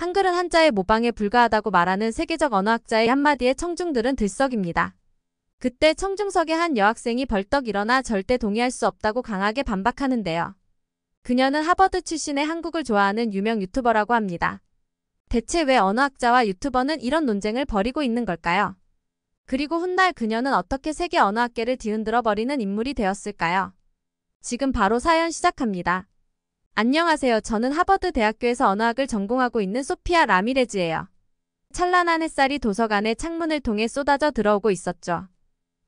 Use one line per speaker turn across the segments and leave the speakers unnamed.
한글은 한자의 모방에 불과하다고 말하는 세계적 언어학자의 한마디에 청중들은 들썩입니다. 그때 청중석의 한 여학생이 벌떡 일어나 절대 동의할 수 없다고 강하게 반박하는데요. 그녀는 하버드 출신의 한국을 좋아하는 유명 유튜버라고 합니다. 대체 왜 언어학자와 유튜버는 이런 논쟁을 벌이고 있는 걸까요? 그리고 훗날 그녀는 어떻게 세계 언어학계를 뒤흔들어 버리는 인물이 되었을까요? 지금 바로 사연 시작합니다. 안녕하세요. 저는 하버드 대학교에서 언어학을 전공하고 있는 소피아 라미레즈예요. 찬란한 햇살이 도서관의 창문을 통해 쏟아져 들어오고 있었죠.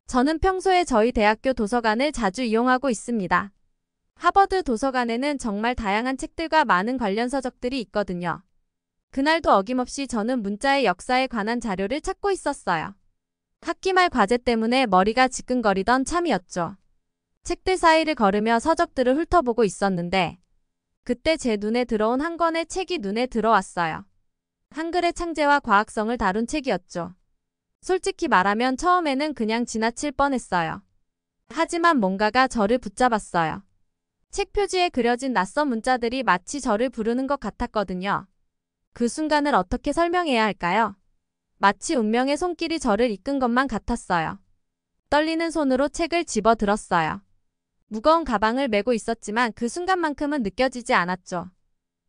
저는 평소에 저희 대학교 도서관을 자주 이용하고 있습니다. 하버드 도서관에는 정말 다양한 책들과 많은 관련 서적들이 있거든요. 그날도 어김없이 저는 문자의 역사에 관한 자료를 찾고 있었어요. 학기 말 과제 때문에 머리가 지끈거리던 참이었죠. 책들 사이를 걸으며 서적들을 훑어보고 있었는데 그때 제 눈에 들어온 한 권의 책이 눈에 들어왔어요. 한글의 창제와 과학성을 다룬 책이었죠. 솔직히 말하면 처음에는 그냥 지나칠 뻔했어요. 하지만 뭔가가 저를 붙잡았어요. 책 표지에 그려진 낯선 문자들이 마치 저를 부르는 것 같았거든요. 그 순간을 어떻게 설명해야 할까요? 마치 운명의 손길이 저를 이끈 것만 같았어요. 떨리는 손으로 책을 집어들었어요. 무거운 가방을 메고 있었지만 그 순간만큼은 느껴지지 않았죠.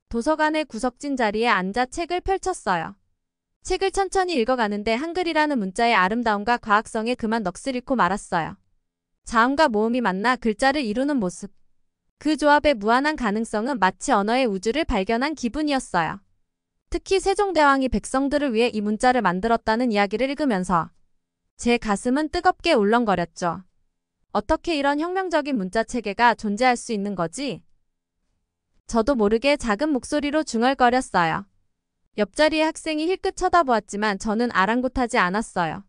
도서관의 구석진 자리에 앉아 책을 펼쳤어요. 책을 천천히 읽어가는데 한글이라는 문자의 아름다움과 과학성에 그만 넋을 잃고 말았어요. 자음과 모음이 만나 글자를 이루는 모습. 그 조합의 무한한 가능성은 마치 언어의 우주를 발견한 기분이었어요. 특히 세종대왕이 백성들을 위해 이 문자를 만들었다는 이야기를 읽으면서 제 가슴은 뜨겁게 울렁거렸죠. 어떻게 이런 혁명적인 문자 체계가 존재할 수 있는 거지? 저도 모르게 작은 목소리로 중얼거렸어요. 옆자리의 학생이 힐끗 쳐다보았지만 저는 아랑곳하지 않았어요.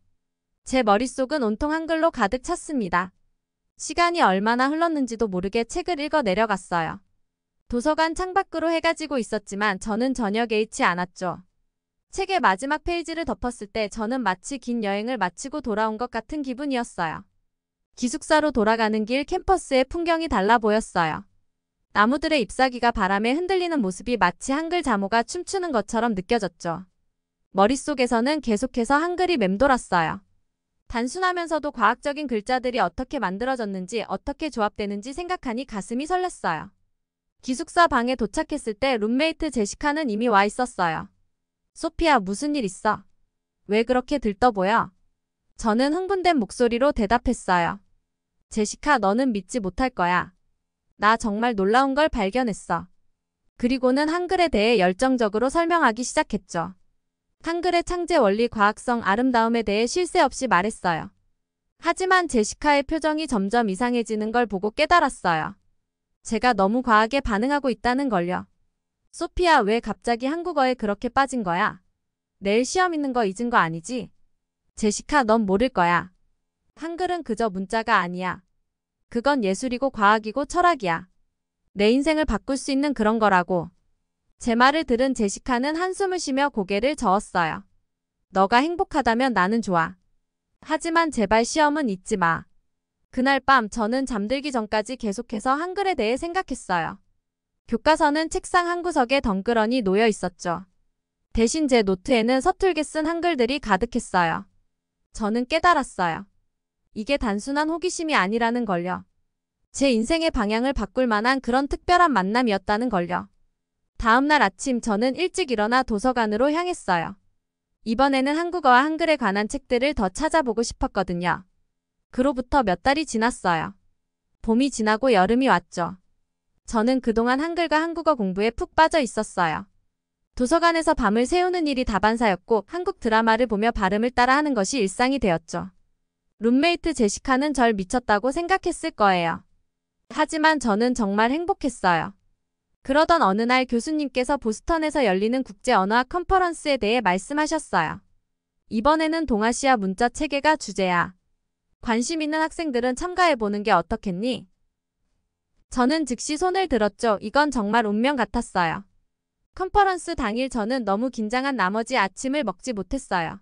제 머릿속은 온통 한글로 가득 찼습니다. 시간이 얼마나 흘렀는지도 모르게 책을 읽어 내려갔어요. 도서관 창밖으로 해가 지고 있었지만 저는 전혀 개의치 않았죠. 책의 마지막 페이지를 덮었을 때 저는 마치 긴 여행을 마치고 돌아온 것 같은 기분이었어요. 기숙사로 돌아가는 길 캠퍼스의 풍경이 달라 보였어요. 나무들의 잎사귀가 바람에 흔들리는 모습이 마치 한글 자모가 춤추는 것처럼 느껴졌죠. 머릿속에서는 계속해서 한글이 맴돌았어요. 단순하면서도 과학적인 글자들이 어떻게 만들어졌는지 어떻게 조합되는지 생각하니 가슴이 설렜어요. 기숙사 방에 도착했을 때 룸메이트 제시카는 이미 와 있었어요. 소피아, 무슨 일 있어? 왜 그렇게 들떠보여? 저는 흥분된 목소리로 대답했어요. 제시카, 너는 믿지 못할 거야. 나 정말 놀라운 걸 발견했어. 그리고는 한글에 대해 열정적으로 설명하기 시작했죠. 한글의 창제 원리, 과학성, 아름다움에 대해 쉴 새 없이 말했어요. 하지만 제시카의 표정이 점점 이상해지는 걸 보고 깨달았어요. 제가 너무 과하게 반응하고 있다는 걸요. 소피아, 왜 갑자기 한국어에 그렇게 빠진 거야? 내일 시험 있는 거 잊은 거 아니지? 제시카, 넌 모를 거야. 한글은 그저 문자가 아니야. 그건 예술이고 과학이고 철학이야. 내 인생을 바꿀 수 있는 그런 거라고. 제 말을 들은 제시카는 한숨을 쉬며 고개를 저었어요. 너가 행복하다면 나는 좋아. 하지만 제발 시험은 잊지 마. 그날 밤 저는 잠들기 전까지 계속해서 한글에 대해 생각했어요. 교과서는 책상 한 구석에 덩그러니 놓여 있었죠. 대신 제 노트에는 서툴게 쓴 한글들이 가득했어요. 저는 깨달았어요. 이게 단순한 호기심이 아니라는 걸요. 제 인생의 방향을 바꿀 만한 그런 특별한 만남이었다는 걸요. 다음 날 아침 저는 일찍 일어나 도서관으로 향했어요. 이번에는 한국어와 한글에 관한 책들을 더 찾아보고 싶었거든요. 그로부터 몇 달이 지났어요. 봄이 지나고 여름이 왔죠. 저는 그동안 한글과 한국어 공부에 푹 빠져 있었어요. 도서관에서 밤을 새우는 일이 다반사였고 한국 드라마를 보며 발음을 따라하는 것이 일상이 되었죠. 룸메이트 제시카는 절 미쳤다고 생각했을 거예요. 하지만 저는 정말 행복했어요. 그러던 어느 날 교수님께서 보스턴에서 열리는 국제 언어학 컨퍼런스에 대해 말씀하셨어요. 이번에는 동아시아 문자 체계가 주제야. 관심 있는 학생들은 참가해보는 게 어떻겠니? 저는 즉시 손을 들었죠. 이건 정말 운명 같았어요. 컨퍼런스 당일 저는 너무 긴장한 나머지 아침을 먹지 못했어요.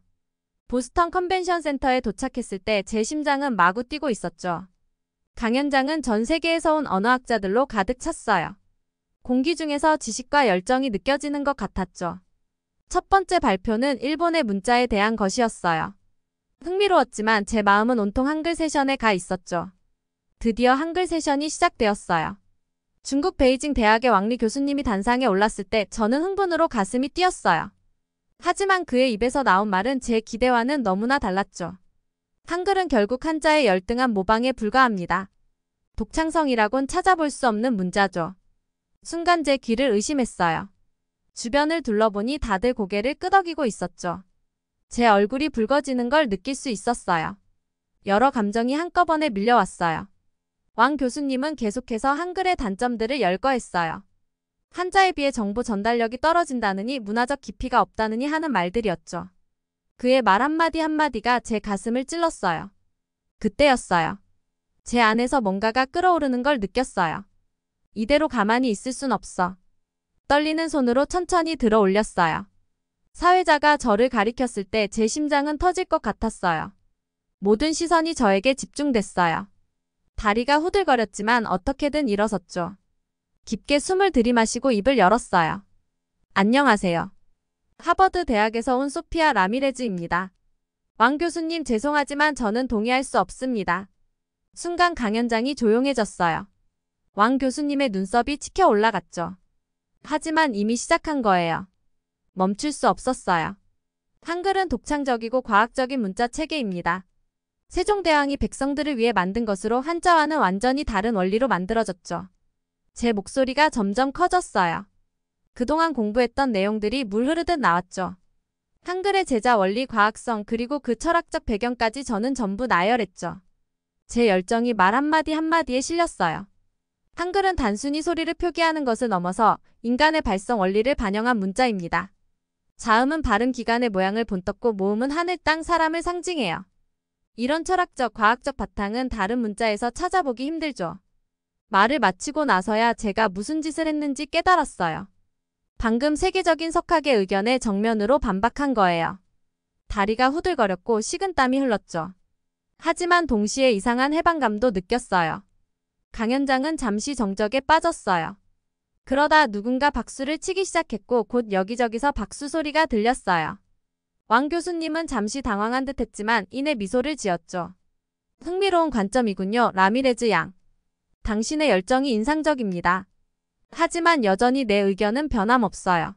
보스턴 컨벤션 센터에 도착했을 때 제 심장은 마구 뛰고 있었죠. 강연장은 전 세계에서 온 언어학자들로 가득 찼어요. 공기 중에서 지식과 열정이 느껴지는 것 같았죠. 첫 번째 발표는 일본의 문자에 대한 것이었어요. 흥미로웠지만 제 마음은 온통 한글 세션에 가 있었죠. 드디어 한글 세션이 시작되었어요. 중국 베이징 대학의 왕리 교수님이 단상에 올랐을 때 저는 흥분으로 가슴이 뛰었어요. 하지만 그의 입에서 나온 말은 제 기대와는 너무나 달랐죠. 한글은 결국 한자의 열등한 모방에 불과합니다. 독창성이라곤 찾아볼 수 없는 문자죠. 순간 제 귀를 의심했어요. 주변을 둘러보니 다들 고개를 끄덕이고 있었죠. 제 얼굴이 붉어지는 걸 느낄 수 있었어요. 여러 감정이 한꺼번에 밀려왔어요. 왕 교수님은 계속해서 한글의 단점들을 열거했어요. 한자에 비해 정보 전달력이 떨어진다느니 문화적 깊이가 없다느니 하는 말들이었죠. 그의 말 한마디 한마디가 제 가슴을 찔렀어요. 그때였어요. 제 안에서 뭔가가 끓어오르는 걸 느꼈어요. 이대로 가만히 있을 순 없어. 떨리는 손으로 천천히 들어 올렸어요. 사회자가 저를 가리켰을 때 제 심장은 터질 것 같았어요. 모든 시선이 저에게 집중됐어요. 다리가 후들거렸지만 어떻게든 일어섰죠. 깊게 숨을 들이마시고 입을 열었어요. 안녕하세요. 하버드 대학에서 온 소피아 라미레즈입니다. 왕 교수님 죄송하지만 저는 동의할 수 없습니다. 순간 강연장이 조용해졌어요. 왕 교수님의 눈썹이 치켜 올라갔죠. 하지만 이미 시작한 거예요. 멈출 수 없었어요. 한글은 독창적이고 과학적인 문자 체계입니다. 세종대왕이 백성들을 위해 만든 것으로 한자와는 완전히 다른 원리로 만들어졌죠. 제 목소리가 점점 커졌어요. 그동안 공부했던 내용들이 물 흐르듯 나왔죠. 한글의 제자 원리 과학성 그리고 그 철학적 배경까지 저는 전부 나열했죠. 제 열정이 말 한마디 한마디에 실렸어요. 한글은 단순히 소리를 표기하는 것을 넘어서 인간의 발성 원리를 반영한 문자입니다. 자음은 발음 기관의 모양을 본떴고 모음은 하늘, 땅, 사람을 상징해요. 이런 철학적, 과학적 바탕은 다른 문자에서 찾아보기 힘들죠. 말을 마치고 나서야 제가 무슨 짓을 했는지 깨달았어요. 방금 세계적인 석학의 의견에 정면으로 반박한 거예요. 다리가 후들거렸고 식은땀이 흘렀죠. 하지만 동시에 이상한 해방감도 느꼈어요. 강연장은 잠시 정적에 빠졌어요. 그러다 누군가 박수를 치기 시작했고 곧 여기저기서 박수 소리가 들렸어요. 왕 교수님은 잠시 당황한 듯 했지만 이내 미소를 지었죠. 흥미로운 관점이군요, 라미레즈 양. 당신의 열정이 인상적입니다. 하지만 여전히 내 의견은 변함없어요.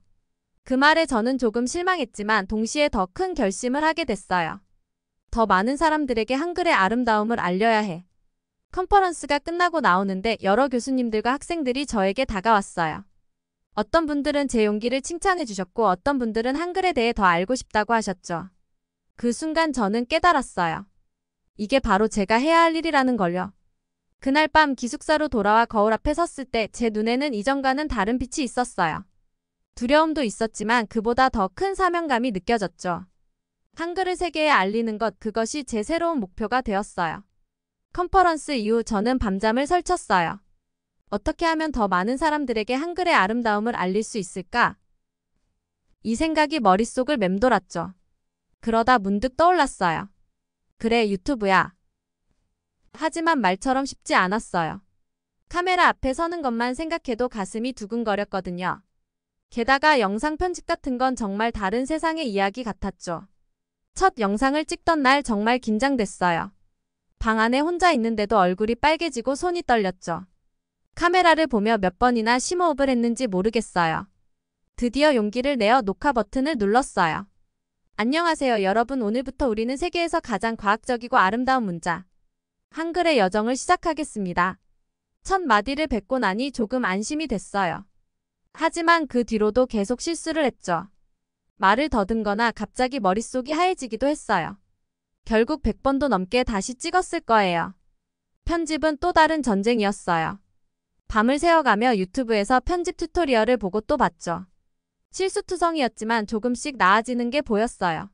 그 말에 저는 조금 실망했지만 동시에 더 큰 결심을 하게 됐어요. 더 많은 사람들에게 한글의 아름다움을 알려야 해. 컨퍼런스가 끝나고 나오는데 여러 교수님들과 학생들이 저에게 다가왔어요. 어떤 분들은 제 용기를 칭찬해 주셨고 어떤 분들은 한글에 대해 더 알고 싶다고 하셨죠. 그 순간 저는 깨달았어요. 이게 바로 제가 해야 할 일이라는 걸요. 그날 밤 기숙사로 돌아와 거울 앞에 섰을 때 제 눈에는 이전과는 다른 빛이 있었어요. 두려움도 있었지만 그보다 더 큰 사명감이 느껴졌죠. 한글을 세계에 알리는 것, 그것이 제 새로운 목표가 되었어요. 컨퍼런스 이후 저는 밤잠을 설쳤어요. 어떻게 하면 더 많은 사람들에게 한글의 아름다움을 알릴 수 있을까? 이 생각이 머릿속을 맴돌았죠. 그러다 문득 떠올랐어요. 그래, 유튜브야. 하지만 말처럼 쉽지 않았어요. 카메라 앞에 서는 것만 생각해도 가슴이 두근거렸거든요. 게다가 영상 편집 같은 건 정말 다른 세상의 이야기 같았죠. 첫 영상을 찍던 날 정말 긴장됐어요. 방 안에 혼자 있는데도 얼굴이 빨개지고 손이 떨렸죠. 카메라를 보며 몇 번이나 심호흡을 했는지 모르겠어요. 드디어 용기를 내어 녹화 버튼을 눌렀어요. 안녕하세요 여러분, 오늘부터 우리는 세계에서 가장 과학적이고 아름다운 문자, 한글의 여정을 시작하겠습니다. 첫 마디를 뱉고 나니 조금 안심이 됐어요. 하지만 그 뒤로도 계속 실수를 했죠. 말을 더듬거나 갑자기 머릿속이 하얘지기도 했어요. 결국 100번도 넘게 다시 찍었을 거예요. 편집은 또 다른 전쟁이었어요. 밤을 새워가며 유튜브에서 편집 튜토리얼을 보고 또 봤죠. 실수투성이었지만 조금씩 나아지는 게 보였어요.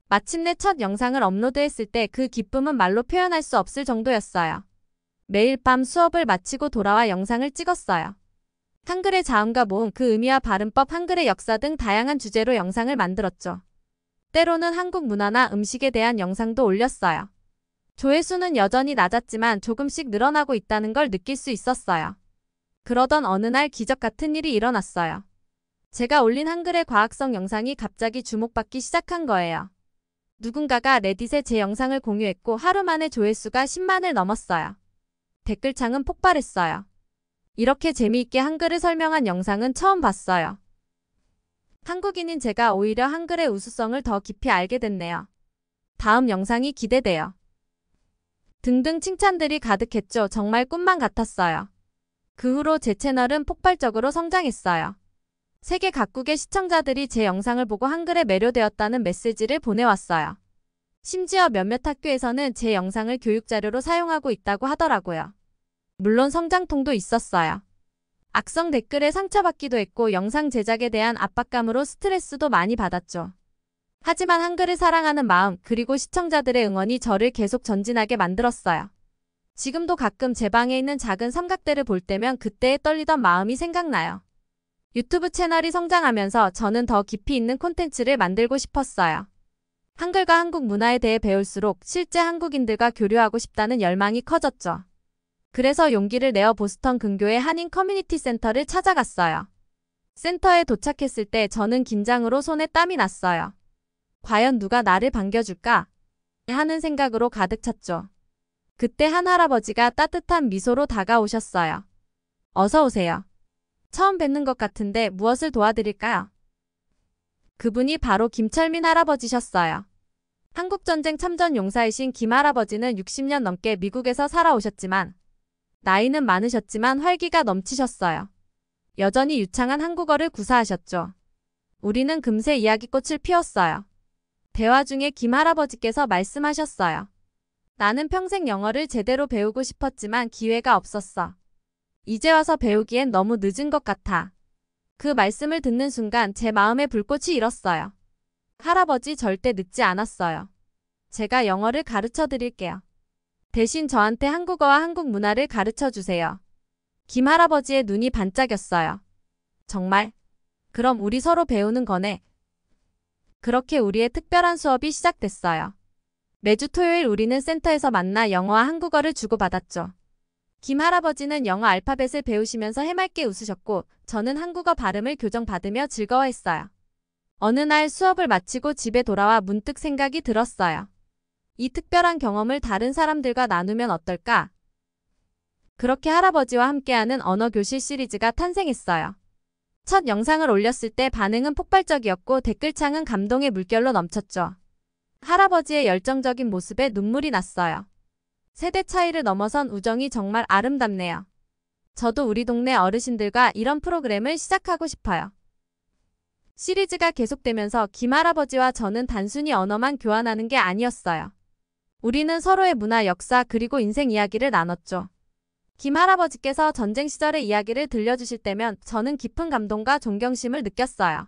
마침내 첫 영상을 업로드했을 때 그 기쁨은 말로 표현할 수 없을 정도였어요. 매일 밤 수업을 마치고 돌아와 영상을 찍었어요. 한글의 자음과 모음, 그 의미와 발음법, 한글의 역사 등 다양한 주제로 영상을 만들었죠. 때로는 한국 문화나 음식에 대한 영상도 올렸어요. 조회수는 여전히 낮았지만 조금씩 늘어나고 있다는 걸 느낄 수 있었어요. 그러던 어느 날 기적 같은 일이 일어났어요. 제가 올린 한글의 과학성 영상이 갑자기 주목받기 시작한 거예요. 누군가가 레딧에 제 영상을 공유했고 하루 만에 조회수가 10만을 넘었어요. 댓글창은 폭발했어요. 이렇게 재미있게 한글을 설명한 영상은 처음 봤어요. 한국인인 제가 오히려 한글의 우수성을 더 깊이 알게 됐네요. 다음 영상이 기대돼요. 등등 칭찬들이 가득했죠. 정말 꿈만 같았어요. 그 후로 제 채널은 폭발적으로 성장했어요. 세계 각국의 시청자들이 제 영상을 보고 한글에 매료되었다는 메시지를 보내왔어요. 심지어 몇몇 학교에서는 제 영상을 교육자료로 사용하고 있다고 하더라고요. 물론 성장통도 있었어요. 악성 댓글에 상처받기도 했고 영상 제작에 대한 압박감으로 스트레스도 많이 받았죠. 하지만 한글을 사랑하는 마음 그리고 시청자들의 응원이 저를 계속 전진하게 만들었어요. 지금도 가끔 제 방에 있는 작은 삼각대를 볼 때면 그때의 떨리던 마음이 생각나요. 유튜브 채널이 성장하면서 저는 더 깊이 있는 콘텐츠를 만들고 싶었어요. 한글과 한국 문화에 대해 배울수록 실제 한국인들과 교류하고 싶다는 열망이 커졌죠. 그래서 용기를 내어 보스턴 근교의 한인 커뮤니티 센터를 찾아갔어요. 센터에 도착했을 때 저는 긴장으로 손에 땀이 났어요. 과연 누가 나를 반겨줄까? 하는 생각으로 가득 찼죠. 그때 한 할아버지가 따뜻한 미소로 다가오셨어요. 어서 오세요. 처음 뵙는 것 같은데 무엇을 도와드릴까요? 그분이 바로 김철민 할아버지셨어요. 한국전쟁 참전 용사이신 김 할아버지는 60년 넘게 미국에서 살아오셨지만 나이는 많으셨지만 활기가 넘치셨어요. 여전히 유창한 한국어를 구사하셨죠. 우리는 금세 이야기꽃을 피웠어요. 대화 중에 김 할아버지께서 말씀하셨어요. 나는 평생 영어를 제대로 배우고 싶었지만 기회가 없었어. 이제 와서 배우기엔 너무 늦은 것 같아. 그 말씀을 듣는 순간 제 마음에 불꽃이 일었어요. 할아버지 절대 늦지 않았어요. 제가 영어를 가르쳐 드릴게요. 대신 저한테 한국어와 한국 문화를 가르쳐 주세요. 김 할아버지의 눈이 반짝였어요. 정말? 그럼 우리 서로 배우는 거네. 그렇게 우리의 특별한 수업이 시작됐어요. 매주 토요일 우리는 센터에서 만나 영어와 한국어를 주고받았죠. 김 할아버지는 영어 알파벳을 배우시면서 해맑게 웃으셨고 저는 한국어 발음을 교정받으며 즐거워했어요. 어느 날 수업을 마치고 집에 돌아와 문득 생각이 들었어요. 이 특별한 경험을 다른 사람들과 나누면 어떨까? 그렇게 할아버지와 함께하는 언어교실 시리즈가 탄생했어요. 첫 영상을 올렸을 때 반응은 폭발적이었고 댓글창은 감동의 물결로 넘쳤죠. 할아버지의 열정적인 모습에 눈물이 났어요. 세대 차이를 넘어선 우정이 정말 아름답네요. 저도 우리 동네 어르신들과 이런 프로그램을 시작하고 싶어요. 시리즈가 계속되면서 김 할아버지와 저는 단순히 언어만 교환하는 게 아니었어요. 우리는 서로의 문화, 역사 그리고 인생 이야기를 나눴죠. 김 할아버지께서 전쟁 시절의 이야기를 들려주실 때면 저는 깊은 감동과 존경심을 느꼈어요.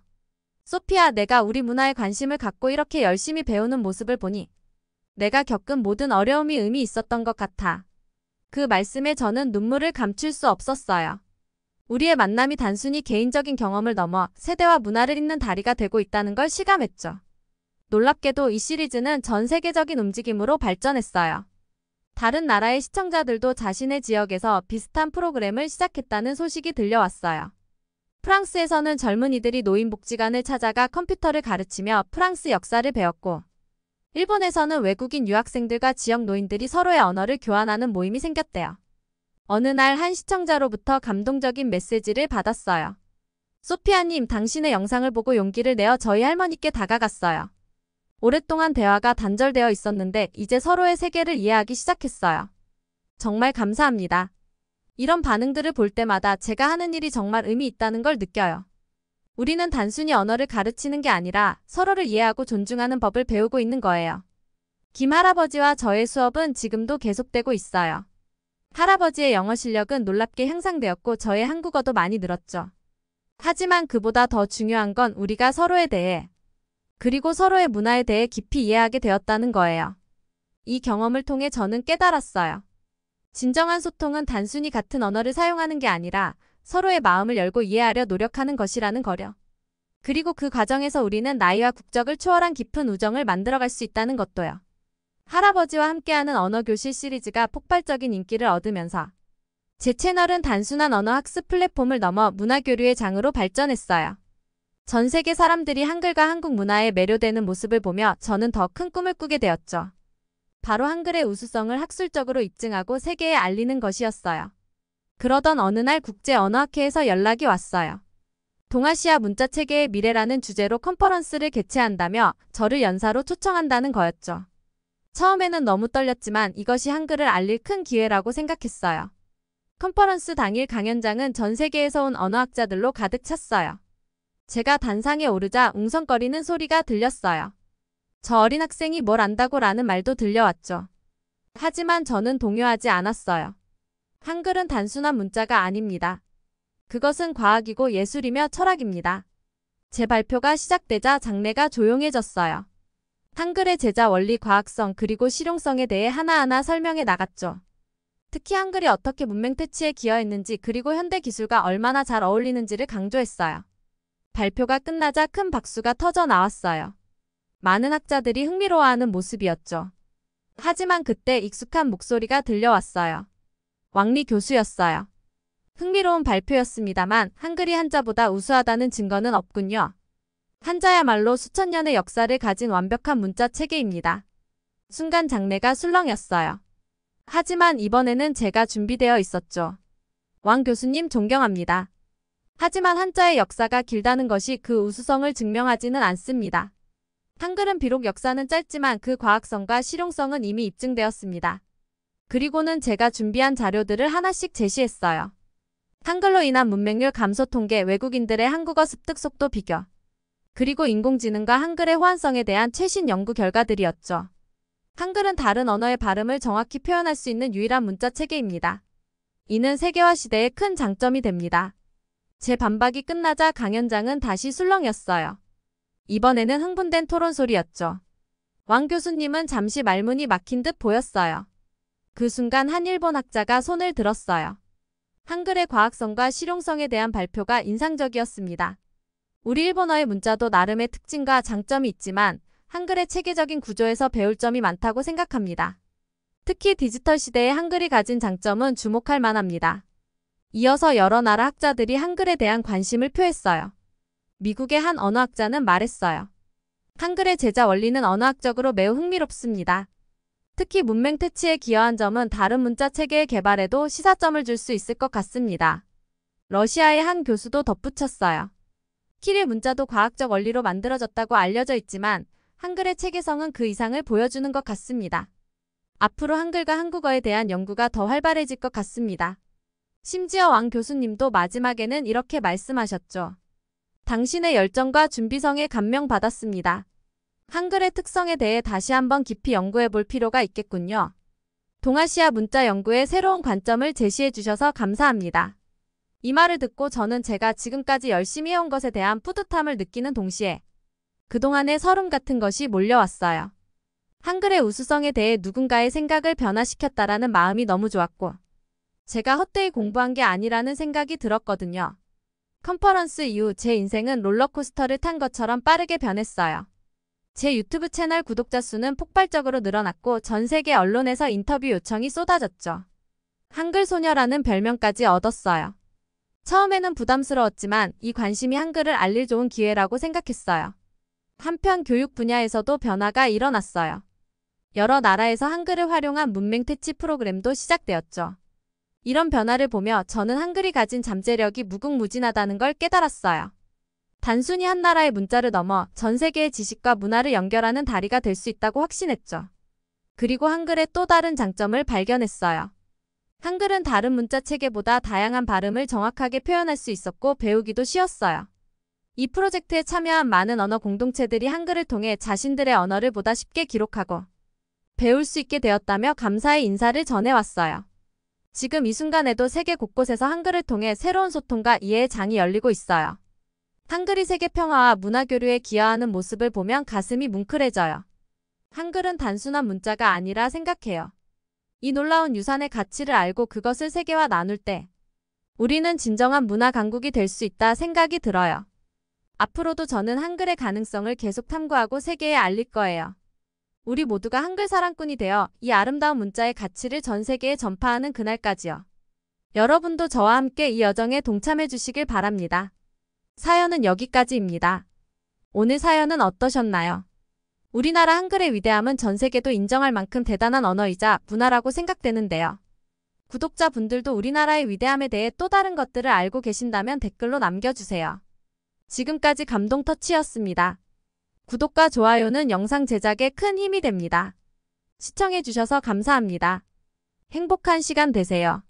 소피야, 내가 우리 문화에 관심을 갖고 이렇게 열심히 배우는 모습을 보니 내가 겪은 모든 어려움이 의미 있었던 것 같아. 그 말씀에 저는 눈물을 감출 수 없었어요. 우리의 만남이 단순히 개인적인 경험을 넘어 세대와 문화를 잇는 다리가 되고 있다는 걸 실감했죠. 놀랍게도 이 시리즈는 전 세계적인 움직임으로 발전했어요. 다른 나라의 시청자들도 자신의 지역에서 비슷한 프로그램을 시작했다는 소식이 들려왔어요. 프랑스에서는 젊은이들이 노인복지관을 찾아가 컴퓨터를 가르치며 프랑스 역사를 배웠고, 일본에서는 외국인 유학생들과 지역 노인들이 서로의 언어를 교환하는 모임이 생겼대요. 어느 날 한 시청자로부터 감동적인 메시지를 받았어요. 소피아님, 당신의 영상을 보고 용기를 내어 저희 할머니께 다가갔어요. 오랫동안 대화가 단절되어 있었는데 이제 서로의 세계를 이해하기 시작했어요. 정말 감사합니다. 이런 반응들을 볼 때마다 제가 하는 일이 정말 의미 있다는 걸 느껴요. 우리는 단순히 언어를 가르치는 게 아니라 서로를 이해하고 존중하는 법을 배우고 있는 거예요. 김 할아버지와 저의 수업은 지금도 계속되고 있어요. 할아버지의 영어 실력은 놀랍게 향상되었고 저의 한국어도 많이 늘었죠. 하지만 그보다 더 중요한 건 우리가 서로에 대해 그리고 서로의 문화에 대해 깊이 이해하게 되었다는 거예요. 이 경험을 통해 저는 깨달았어요. 진정한 소통은 단순히 같은 언어를 사용하는 게 아니라 서로의 마음을 열고 이해하려 노력하는 것이라는 거려. 그리고 그 과정에서 우리는 나이와 국적을 초월한 깊은 우정을 만들어갈 수 있다는 것도요. 할아버지와 함께하는 언어교실 시리즈가 폭발적인 인기를 얻으면서 제 채널은 단순한 언어 학습 플랫폼을 넘어 문화교류의 장으로 발전했어요. 전 세계 사람들이 한글과 한국 문화에 매료되는 모습을 보며 저는 더 큰 꿈을 꾸게 되었죠. 바로 한글의 우수성을 학술적으로 입증하고 세계에 알리는 것이었어요. 그러던 어느 날 국제언어학회에서 연락이 왔어요. 동아시아 문자체계의 미래라는 주제로 컨퍼런스를 개최한다며 저를 연사로 초청한다는 거였죠. 처음에는 너무 떨렸지만 이것이 한글을 알릴 큰 기회라고 생각했어요. 컨퍼런스 당일 강연장은 전 세계에서 온 언어학자들로 가득 찼어요. 제가 단상에 오르자 웅성거리는 소리가 들렸어요. 저 어린 학생이 뭘 안다고 라는 말도 들려왔죠. 하지만 저는 동요하지 않았어요. 한글은 단순한 문자가 아닙니다. 그것은 과학이고 예술이며 철학입니다. 제 발표가 시작되자 장내가 조용해졌어요. 한글의 제자 원리 과학성 그리고 실용성에 대해 하나하나 설명해 나갔죠. 특히 한글이 어떻게 문맹 퇴치에 기여했는지 그리고 현대 기술과 얼마나 잘 어울리는지를 강조했어요. 발표가 끝나자 큰 박수가 터져 나왔어요. 많은 학자들이 흥미로워하는 모습이었죠. 하지만 그때 익숙한 목소리가 들려왔어요. 왕리 교수였어요. 흥미로운 발표였습니다만 한글이 한자보다 우수하다는 증거는 없군요. 한자야말로 수천 년의 역사를 가진 완벽한 문자 체계입니다. 순간 장내가 술렁였어요. 하지만 이번에는 제가 준비되어 있었죠. 왕 교수님 존경합니다. 하지만 한자의 역사가 길다는 것이 그 우수성을 증명하지는 않습니다. 한글은 비록 역사는 짧지만 그 과학성과 실용성은 이미 입증되었습니다. 그리고는 제가 준비한 자료들을 하나씩 제시했어요. 한글로 인한 문맹률 감소 통계, 외국인들의 한국어 습득 속도 비교, 그리고 인공지능과 한글의 호환성에 대한 최신 연구 결과들이었죠. 한글은 다른 언어의 발음을 정확히 표현할 수 있는 유일한 문자 체계입니다. 이는 세계화 시대의 큰 장점이 됩니다. 제 반박이 끝나자 강연장은 다시 술렁였어요. 이번에는 흥분된 토론 소리였죠. 왕 교수님은 잠시 말문이 막힌 듯 보였어요. 그 순간 한 일본 학자가 손을 들었어요. 한글의 과학성과 실용성에 대한 발표가 인상적이었습니다. 우리 일본어의 문자도 나름의 특징과 장점이 있지만 한글의 체계적인 구조에서 배울 점이 많다고 생각합니다. 특히 디지털 시대의 한글이 가진 장점은 주목할 만합니다. 이어서 여러 나라 학자들이 한글에 대한 관심을 표했어요. 미국의 한 언어학자는 말했어요. 한글의 제자 원리는 언어학적으로 매우 흥미롭습니다. 특히 문맹 퇴치에 기여한 점은 다른 문자 체계의 개발에도 시사점을 줄 수 있을 것 같습니다. 러시아의 한 교수도 덧붙였어요. 키릴 문자도 과학적 원리로 만들어졌다고 알려져 있지만 한글의 체계성은 그 이상을 보여주는 것 같습니다. 앞으로 한글과 한국어에 대한 연구가 더 활발해질 것 같습니다. 심지어 왕 교수님도 마지막에는 이렇게 말씀하셨죠. 당신의 열정과 준비성에 감명받았습니다. 한글의 특성에 대해 다시 한번 깊이 연구해 볼 필요가 있겠군요. 동아시아 문자 연구에 새로운 관점을 제시해 주셔서 감사합니다. 이 말을 듣고 저는 제가 지금까지 열심히 해온 것에 대한 뿌듯함을 느끼는 동시에 그동안의 서름 같은 것이 몰려왔어요. 한글의 우수성에 대해 누군가의 생각을 변화시켰다라는 마음이 너무 좋았고 제가 헛되이 공부한 게 아니라는 생각이 들었거든요. 컨퍼런스 이후 제 인생은 롤러코스터를 탄 것처럼 빠르게 변했어요. 제 유튜브 채널 구독자 수는 폭발적으로 늘어났고 전 세계 언론에서 인터뷰 요청이 쏟아졌죠. 한글 소녀라는 별명까지 얻었어요. 처음에는 부담스러웠지만 이 관심이 한글을 알릴 좋은 기회라고 생각했어요. 한편 교육 분야에서도 변화가 일어났어요. 여러 나라에서 한글을 활용한 문맹 퇴치 프로그램도 시작되었죠. 이런 변화를 보며 저는 한글이 가진 잠재력이 무궁무진하다는 걸 깨달았어요. 단순히 한 나라의 문자를 넘어 전 세계의 지식과 문화를 연결하는 다리가 될 수 있다고 확신했죠. 그리고 한글의 또 다른 장점을 발견했어요. 한글은 다른 문자 체계보다 다양한 발음을 정확하게 표현할 수 있었고 배우기도 쉬웠어요. 이 프로젝트에 참여한 많은 언어 공동체들이 한글을 통해 자신들의 언어를 보다 쉽게 기록하고 배울 수 있게 되었다며 감사의 인사를 전해왔어요. 지금 이 순간에도 세계 곳곳에서 한글을 통해 새로운 소통과 이해의 장이 열리고 있어요. 한글이 세계 평화와 문화 교류에 기여하는 모습을 보면 가슴이 뭉클해져요. 한글은 단순한 문자가 아니라 생각해요. 이 놀라운 유산의 가치를 알고 그것을 세계와 나눌 때 우리는 진정한 문화 강국이 될 수 있다 생각이 들어요. 앞으로도 저는 한글의 가능성을 계속 탐구하고 세계에 알릴 거예요. 우리 모두가 한글 사랑꾼이 되어 이 아름다운 문자의 가치를 전 세계에 전파하는 그날까지요. 여러분도 저와 함께 이 여정에 동참해 주시길 바랍니다. 사연은 여기까지입니다. 오늘 사연은 어떠셨나요? 우리나라 한글의 위대함은 전 세계도 인정할 만큼 대단한 언어이자 문화라고 생각되는데요. 구독자분들도 우리나라의 위대함에 대해 또 다른 것들을 알고 계신다면 댓글로 남겨주세요. 지금까지 감동터치였습니다. 구독과 좋아요는 영상 제작에 큰 힘이 됩니다. 시청해주셔서 감사합니다. 행복한 시간 되세요.